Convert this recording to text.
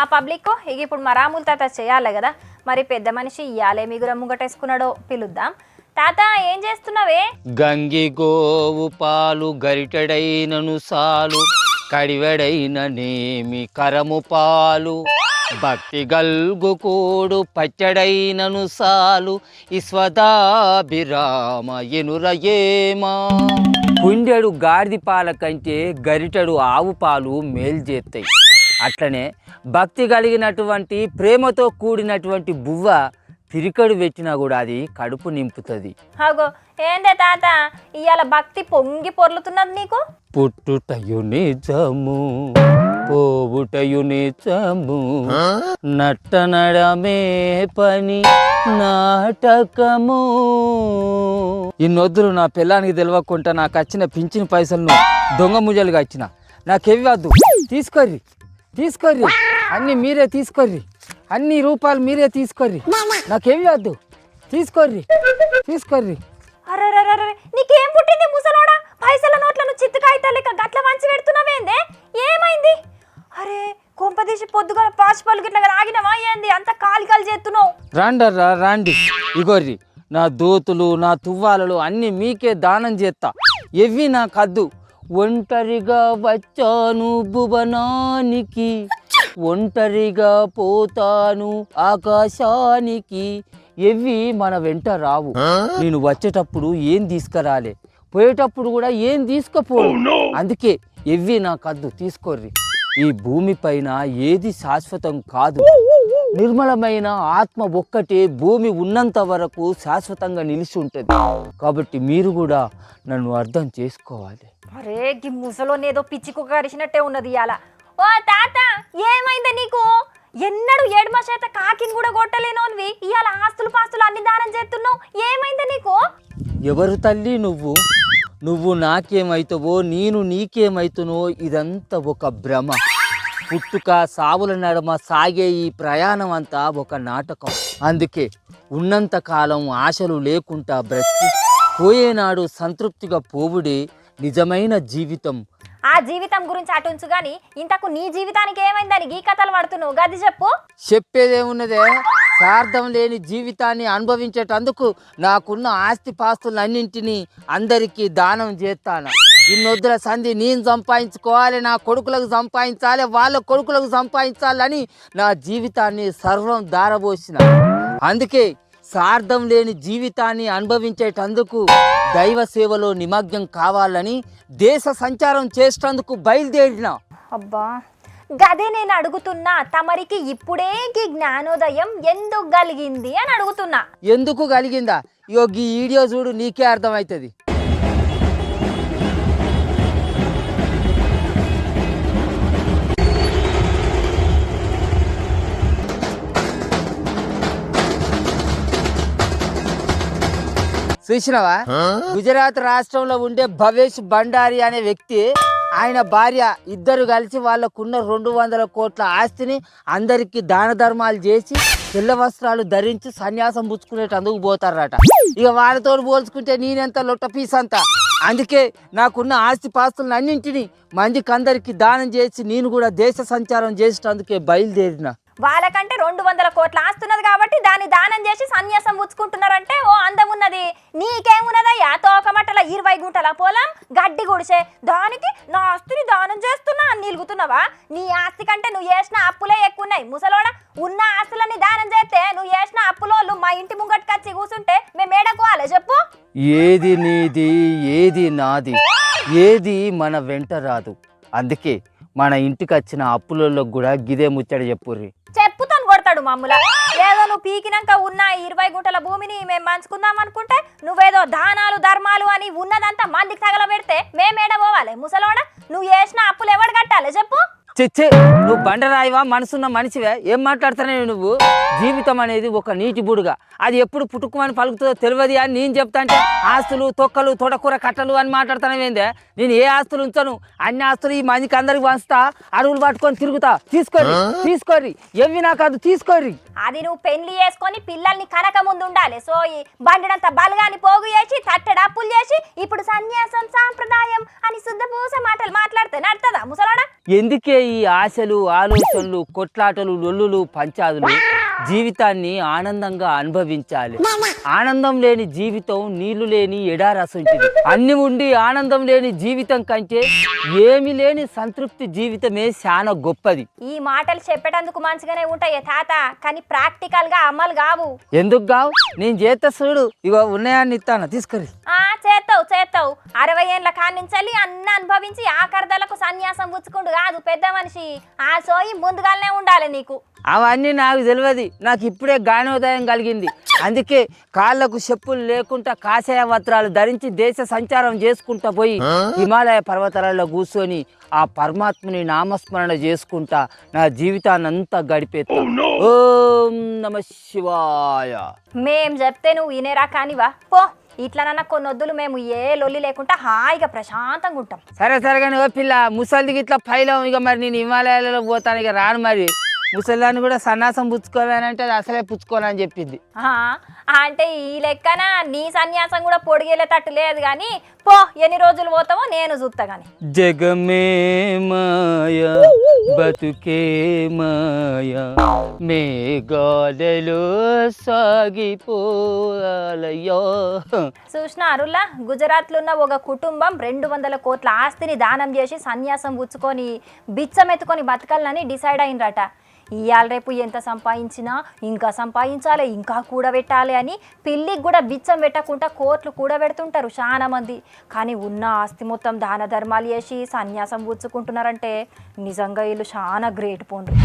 ఆ పబ్లిక్ ఇక ఇప్పుడు మరాములు తాత చేయాలి కదా, మరి పెద్ద మనిషి ఇయ్యాలే మిగుర ముంగటేసుకున్నాడో పిలుద్దాం. తాత ఏం చేస్తున్నావే? గంగి గోవు పాలు గరిటెడైనను సాలు, కడివెడైన నేమి కరము పాలు, భక్తి గల్గు కూడు పచ్చడైనను సాలు, ఈశ్వదాభిరామ ఎనురయేమా. కుండెడు గాడిది పాల కంటే గరిటెడు ఆవు పాలు మేలు చేస్తాయి. అట్లనే భక్తి కలిగినటువంటి ప్రేమతో కూడినటువంటి బువ్వ పిరికడు పెట్టినా కూడా అది కడుపు నింపుతుంది. అగో ఏందే తాత ఇవాళ భక్తి పొంగి పొర్లుతున్నది నీకు? పుట్టుటయు నిజము పోవుటయు నిజము, నట్ట నడమే పని నాటకము. ఇన్నొద్దులు నా పిల్లానికి తెలియకుండా నాకు వచ్చిన పింఛన్ పైసలను దొంగ ముజలుగా ఇచ్చిన. నాకెవ్వద్దు, తీసుకోర్రి తీసుకోర్రి, అన్నీ మీరే తీసుకోర్రి, అన్ని రూపాయలు మీరే తీసుకోర్రి, నాకెవ్వద్దు, తీసుకోర్రి తీసుకోర్రి. అరే నీకేం పుట్టింది ముసలోడా? పైసల నోట్లను చిత్తు కాగితాలేక గట్ల వంచి పెడుతున్నావేందే? ఏమైంది? అరే కొంపదీసి పొద్దుగా పాచిపళ్ళు గిట్ల ఆగినవా ఏంది? అంత కాలి కాలి చేస్తున్నావు. రాండర్రా రాండి, ఇగోర్రి నా దోతులు నా తువ్వాలలు అన్నీ మీకే దానం చేస్తా. ఎవ్వి నా కద్దు. ఒంటరిగా వచ్చాను భువనానికి, ఒంటరిగా పోతాను ఆకాశానికి, ఎవ్వి మన వెంట రావు. నేను వచ్చేటప్పుడు ఏం తీసుకురాలే, పోయేటప్పుడు కూడా ఏం తీసుకుపో. అందుకే ఎవ్వి నా కద్దు, తీసుకోర్రి. ఈ భూమి పైన ఏది శాశ్వతం కాదు. నిర్మలమైన ఆత్మ ఒక్కటే భూమి ఉన్నంత వరకు శాశ్వతంగా నిలిచి ఉంటుంది. కాబట్టి మీరు కూడా నన్ను అర్థం చేసుకోవాలి. అరే గి ముసలోని ఏదో పిచ్చి కుక్క కరిచినట్టే ఉన్నది ఇవాళ. ఓ తాత ఏమైంది నీకు? ఎన్నడూ ఏడుమ చేత కాకిని కూడా కొట్టలేనోనివి ఇవాళ ఆస్తులు పాస్తులు అన్ని దానం చేస్తున్నావు. ఏమైంది నీకు? ఎవరు తల్లి నువ్వు? నువ్వు నాకేమైతావో నేను నీకేమైతునో ఇదంతా ఒక భ్రమ. పుట్టుక సావుల నడమ సాగే ఈ ప్రయాణం అంతా ఒక నాటకం. అందుకే ఉన్నంత కాలం ఆశలు లేకుండా బ్రతికి పోయేనాడు సంతృప్తిగా పోవుడే నిజమైన జీవితం. ఆ జీవితం గురించి అటుంచు గాని ఇంతకు నీ జీవితానికి ఏమైందని ఈ కథలు పడుతున్నావు గది చెప్పు. చెప్పేదేమున్నదే, స్వార్థం లేని జీవితాన్ని అనుభవించేటందుకు నాకున్న ఆస్తి పాస్తులన్నింటినీ అందరికీ దానం చేస్తాను. ఇన్నొద్దుల సంధి నేను సంపాదించుకోవాలి, నా కొడుకులకు సంపాదించాలి, వాళ్ళ కొడుకులకు సంపాదించాలని నా జీవితాన్ని సర్వం దారబోసిన. అందుకే స్వార్థం లేని జీవితాన్ని అనుభవించేటందుకు దైవ సేవలో నిమగ్నం కావాలని దేశ సంచారం చేసేందుకు బయలుదేరిన. అబ్బా గదే నేను అడుగుతున్నా, తమరికి ఇప్పుడే జ్ఞానోదయం ఎందుకు కలిగింది అని అడుగుతున్నా. ఎందుకు కలిగిందా? ఇగో ఈ వీడియో చూడు, నీకే అర్థమవుతుంది. చూసినవా? గుజరాత్ రాష్ట్రంలో ఉండే భవేష్ భండారి అనే వ్యక్తి, ఆయన భార్య ఇద్దరు కలిసి వాళ్ళకున్న 200 కోట్ల ఆస్తిని అందరికి దాన ధర్మాలు చేసి తెల్ల వస్త్రాలు ధరించి సన్యాసం పుచ్చుకునేటందుకు పోతారట. ఇక వాళ్ళతో పోల్చుకుంటే నేనెంత లొట్ట పీస్ అంతా. అందుకే నాకున్న ఆస్తి పాస్తులను అన్నింటినీ మందికి అందరికి దానం చేసి నేను కూడా దేశ సంచారం చేసేటందుకే బయలుదేరిన. వాళ్ళకంటే 200 కోట్ల ఆస్తున్నది కాబట్టి దాన్ని దానం చేసి సన్యాసం పుచ్చుకుంటున్నారంటే ఓ అందమున్నది. నీకేమున్నదయ్యా? తోకమట్టల 20 గుంటల పొలం, గడ్డి గుడిసే, దానికి నా ఆస్తిని దానం చేస్తున్నా అని నిలుగుతున్నావా? నీ ఆస్తి కంటే నువ్వు చేసిన అప్పులే ఎక్కున్నాయి ముసలోడ. ఉన్న ఆస్తులని దానం చేస్తే నువ్వు చేసిన అప్పులోళ్ళు మా ఇంటి ముంగట్టుకొచ్చి కూర్చుంటే మేము ఏడకోవాలి చెప్పు? ఏది నీది ఏది నాది, ఏది మన వెంట రాదు. అందుకే మన ఇంటికి వచ్చిన అప్పులలో కూడా గిదే ముచ్చట చెప్పుర్రి. చెప్పుతాను కొడతాడు మామూల. ఏదో నువ్వు పీకినాక ఉన్న 20 గుంటల భూమిని మేము పంచుకుందాం అనుకుంటే నువ్వేదో దానాలు ధర్మాలు అని ఉన్నదంతా మందికి తగలబెడితే మేమేడ పోవాలి ముసలోడ? నువ్వు చేసిన అప్పులు ఎవడు కట్టాలి చెప్పు? చెచ్చే, నువ్వు బండరాయివా మనసున్న మనిషివే? ఏం మాట్లాడుతున్నావు నువ్వు? జీవితం అనేది ఒక నీటి బుడుగా, అది ఎప్పుడు పుట్టుకుమని పలుకుతుందో తెలియదు అని నేను చెప్తా అంటే ఆస్తులు తొక్కలు తొడకూర కట్టలు అని మాట్లాడుతున్నావేందే? నేను ఏ ఆస్తులు ఉంచాను? అన్ని ఆస్తులు ఈ మందికి అందరికి పంచుతా, అడుగులు పట్టుకొని తిరుగుతా. తీసుకోరి తీసుకోరి, ఎవ్వి నాకు అది తీసుకోరి. అది నువ్వు పెళ్లి చేసుకొని పిల్లల్ని కనక ముందు ఉండాలి. సో ఈ బండినంత బలగాని పోగు చేసి తట్టెడు అప్పులు చేసి ఇప్పుడు సన్యాసం సాంప్రదాయం అని శుద్ధపూస మాటలు మాట్లాడితే నడుతుందా ముసలాడా? ఎందుకే ఈ ఆశలు, ఆలోచనలు, కొట్లాటలు, లొల్లులు, పంచాదులు? జీవితాన్ని ఆనందంగా అనుభవించాలి. ఆనందం లేని జీవితం నీళ్లు లేని ఎడారసంటిది. అన్ని ఉండి ఆనందం లేని జీవితం కంటే ఏమి లేని సంతృప్తి జీవితమే చాలా గొప్పది. ఈ మాటలు చెప్పేటందుకు మంచిగానే ఉంటాయి తాత, కానీ ప్రాక్టికల్ గా అమలు కావు. ఎందుకు గావు? నేను చేత చూడు, ఇగో ఉన్నాయాన్ని ఇస్తాను, తీసుకురి. చేస్తావు 60 ఏళ్ళ కానించాలి అన్న అనుభవించి ఆఖరిదలకు సన్యాసం పుచ్చుకుండు కాదు పెద్ద మనిషి. ఆ సోయి ముందుగానే ఉండాలి నీకు. అవన్నీ నాకు తెలియదు, నాకు ఇప్పుడే జ్ఞానోదయం కలిగింది. అందుకే కాళ్ళకు చెప్పులు లేకుండా కాషాయ వస్త్రాలు ధరించి దేశ సంచారం చేసుకుంటా పోయి హిమాలయ పర్వతాలలో కూర్చొని ఆ పరమాత్మని నామస్మరణ చేసుకుంటా నా జీవితాన్ని అంతా గడిపేస్తా. ఓం నమ శివాయ. మేం చెప్తే నువ్వు వినేరా కానివా? పో, ఇట్లనన్నా కొన్ని వద్దులు, మేము ఏ లొల్లి లేకుండా హాయిగా ప్రశాంతంగా ఉంటాం. సరే కానీ ఓ పిల్ల, ముసలికి ఇట్లా పైలం, ఇక మరి నేను హిమాలయాలలో పోతాను, ఇక రాను. మరి ముసలిదాన్ని కూడా సన్యాసం పుచ్చుకోవాలంటే అది అసలే పుచ్చుకోవాలని చెప్పింది. అంటే ఈ లెక్కన నీ సన్యాసం కూడా పొడిగేలేటట్టు లేదు. కానీ పో, ఎన్ని రోజులు పోతావో నేను చూస్తా. గాని జగమే మాయా బతుకే మాయా మేఘాలలో సాగిపోయాలయ్యో. చూసిన అరుల్లా, గుజరాత్లో ఉన్న ఒక కుటుంబం 200 కోట్ల ఆస్తిని దానం చేసి సన్యాసం పుచ్చుకొని బిచ్చమెత్తుకొని బతకాలని డిసైడ్ అయినరట. ఇవాళ రేపు ఎంత సంపాదించినా ఇంకా సంపాదించాలి, ఇంకా కూడబెట్టాలి అని పిల్లికి కూడా బిచ్చం పెట్టకుండా కోట్లు కూడబెడుతుంటారు చాలా మంది. కానీ ఉన్న ఆస్తి మొత్తం దాన ధర్మాలు చేసి సన్యాసం పుచ్చుకుంటున్నారంటే నిజంగా వీళ్ళు చాలా గ్రేట్ పోండ్రు.